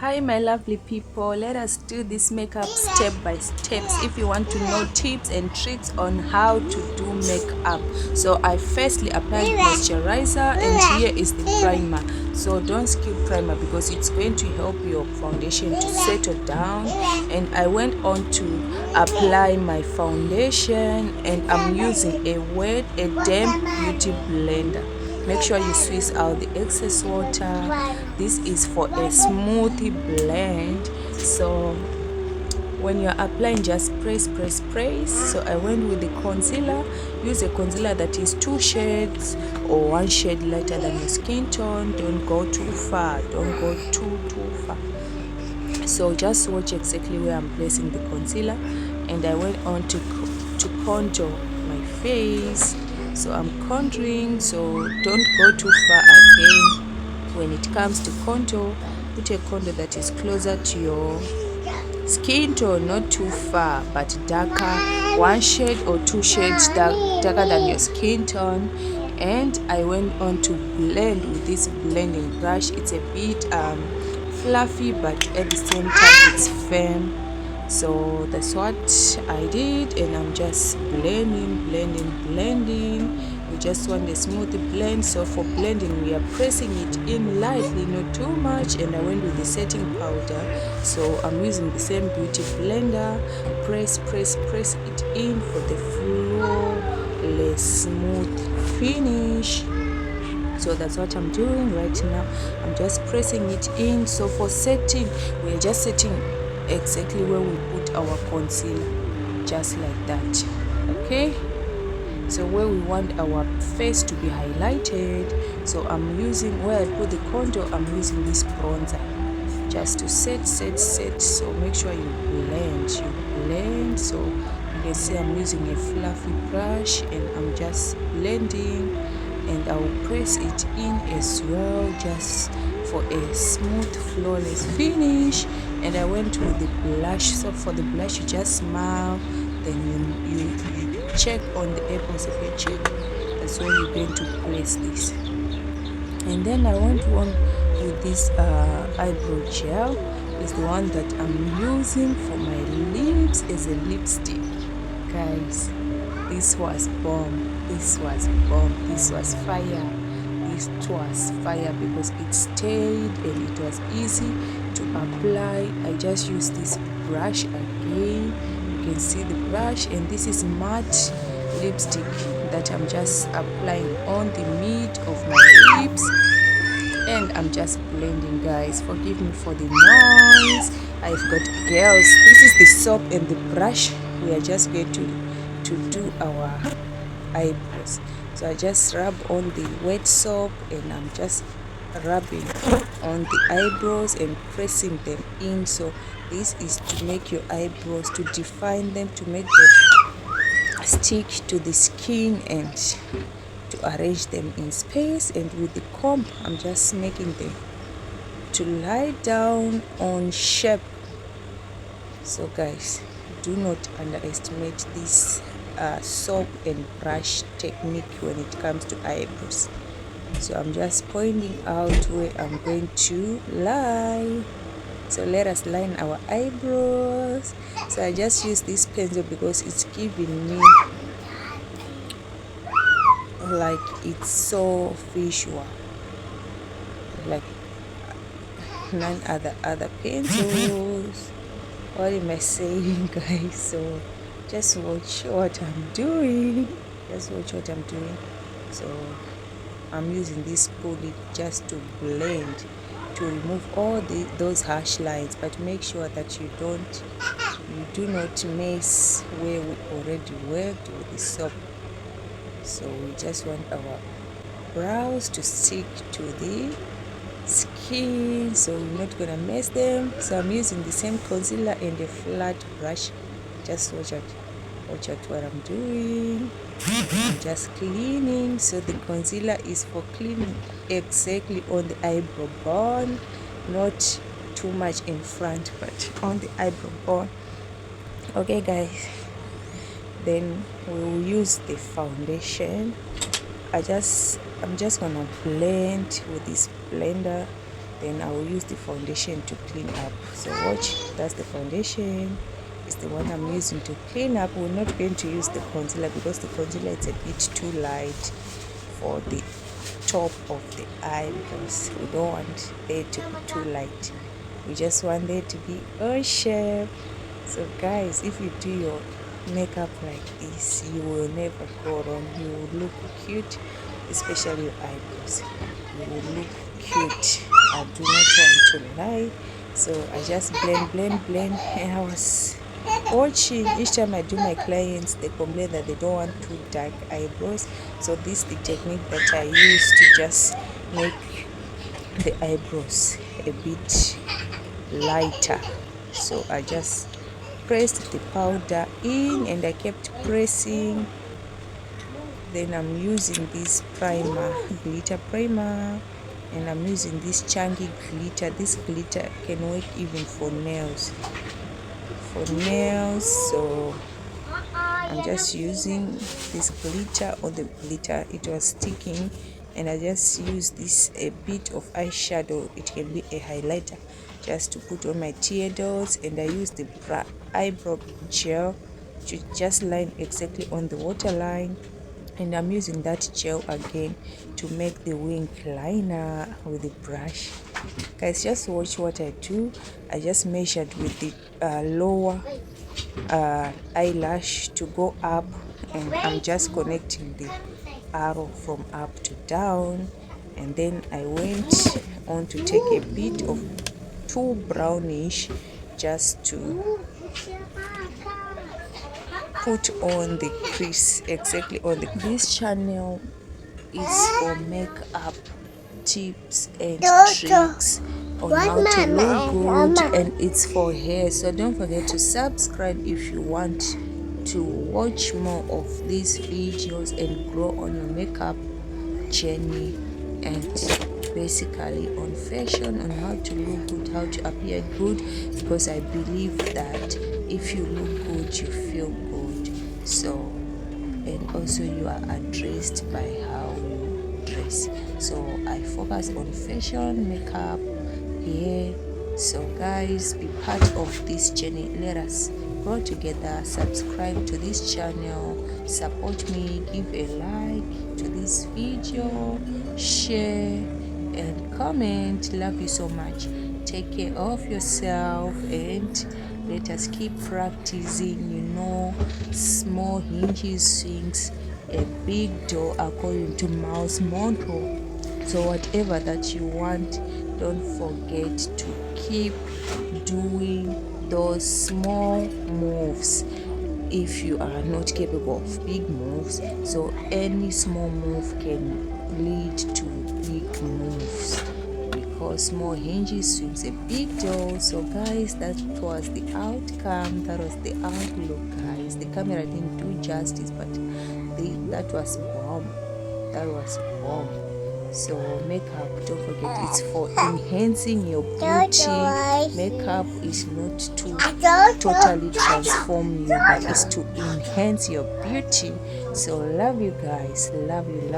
Hi my lovely people, let us do this makeup step by steps if you want to know tips and tricks on how to do makeup. So I firstly applied moisturizer and here is the primer. So don't skip primer because it's going to help your foundation to settle down. And I went on to apply my foundation and I'm using a damp beauty blender. Make sure you squeeze out the excess water. This is for a smoothie blend. So when you're applying, just press. So I went with the concealer. Use a concealer that is 2 shades or 1 shade lighter than your skin tone. Don't go too far, don't go too far. So just watch exactly where I'm placing the concealer. And I went on to contour my face. So I'm contouring, so don't go too far again. When it comes to contour, put a contour that is closer to your skin tone, not too far but darker, 1 shade or 2 shades darker than your skin tone. And I went on to blend with this blending brush. It's a bit fluffy but at the same time it's firm. So that's what I did, and I'm just blending. We just want a smooth blend. So for blending, we are pressing it in lightly, not too much. And I went with the setting powder, so I'm using the same beauty blender. Press it in for the flawless smooth finish. So that's what I'm doing right now. I'm just pressing it in. So for setting, we're just setting exactly where we put our concealer, just like that. Okay, so where we want our face to be highlighted, so I'm using, where I put the contour, I'm using this bronzer just to set. So make sure you blend. So you can see I'm using a fluffy brush and I'm just blending, and I will press it in as well, just for a smooth flawless finish. And I went with the blush. So for the blush, you just smile, then you check on the apples of your cheek. That's where you're going to place this. And then I went on with this eyebrow gel. Is the one that I'm using for my lips as a lipstick. Guys, this was bomb. This was fire. This was fire because it stayed and it was easy to apply. I just used this brush again. You can see the brush, and this is matte lipstick that I'm just applying on the mid of my lips, and I'm just blending. Guys, forgive me for the noise. I've got girls. This is the soap and the brush. We are just going to do our eyebrows. So I just rub on the wet soap and I'm just rubbing on the eyebrows and pressing them in. So this is to make your eyebrows, to define them, to make them stick to the skin and to arrange them in space. And with the comb, I'm just making them to lie down on shape. So guys, do not underestimate this soap and brush technique when it comes to eyebrows. So I'm just pointing out where I'm going to lie. So let us line our eyebrows. So I just use this pencil because it's giving me like it's so visual, like none other pencils. What am I saying, guys? So just watch what I'm doing. So I'm using this pulley just to blend, to remove all those harsh lines, but make sure that you do not mess where we already worked with the soap. So we just want our brows to stick to the skin, so we're not gonna mess them. So I'm using the same concealer and a flat brush. Just watch out what I'm doing. I'm just cleaning. So the concealer is for cleaning exactly on the eyebrow bone, not too much in front but on the eyebrow bone. Okay guys, then we will use the foundation. I'm just gonna blend with this blender. then I will use the foundation to clean up. So watch, that's the foundation. It's the one I'm using to clean up. We're not going to use the concealer because the concealer is a bit too light for the top of the eyebrows. We don't want it to be too light. We just want it to be a shape. So guys, if you do your makeup like this, you will never go wrong. You will look cute, especially your eyebrows. You will look cute. I do not want to lie. So I just blend, and I was watching. Each time I do my clients, they complain that they don't want too dark eyebrows. So this is the technique that I use to just make the eyebrows a bit lighter. So I just pressed the powder in and I kept pressing. Then I'm using this primer, glitter primer, and I'm using this chunky glitter. This glitter can work even for nails. So I'm just using this glitter on the glitter. It was sticking, and I just use this a bit of eyeshadow. It can be a highlighter, just to put on my tear ducts. And I use the eyebrow gel to just line exactly on the waterline. And I'm using that gel again to make the wing liner with the brush. Guys, just watch what I do. I just measured with the lower eyelash to go up, and I'm just connecting the arrow from up to down. And then I went on to take a bit of too brownish just to put on the crease, exactly on the crease. This channel is for makeup tips and tricks on how to look good, and it's for hair. So don't forget to subscribe if you want to watch more of these videos and grow on your makeup journey, and basically on fashion, on how to look good, how to appear good, because I believe that if you look good, you feel good. So, and also you are addressed by how you dress. So I focus on fashion, makeup, hair. So guys, be part of this journey. Let us grow together. Subscribe to this channel, support me, give a like to this video, share and comment. Love you so much. Take care of yourself, and let us keep practicing. Small hinges swings a big door, according to mouse motto. So whatever that you want, don't forget to keep doing those small moves. If you are not capable of big moves, so any small move can lead to big moves, because small hinges swings a big door. So guys, that was the outcome, that was the outlook. Guys, the camera didn't do justice, but that was bomb. So makeup, don't forget, it's for enhancing your beauty. Makeup is not to totally transform you, but it's to enhance your beauty. So love you guys, love you.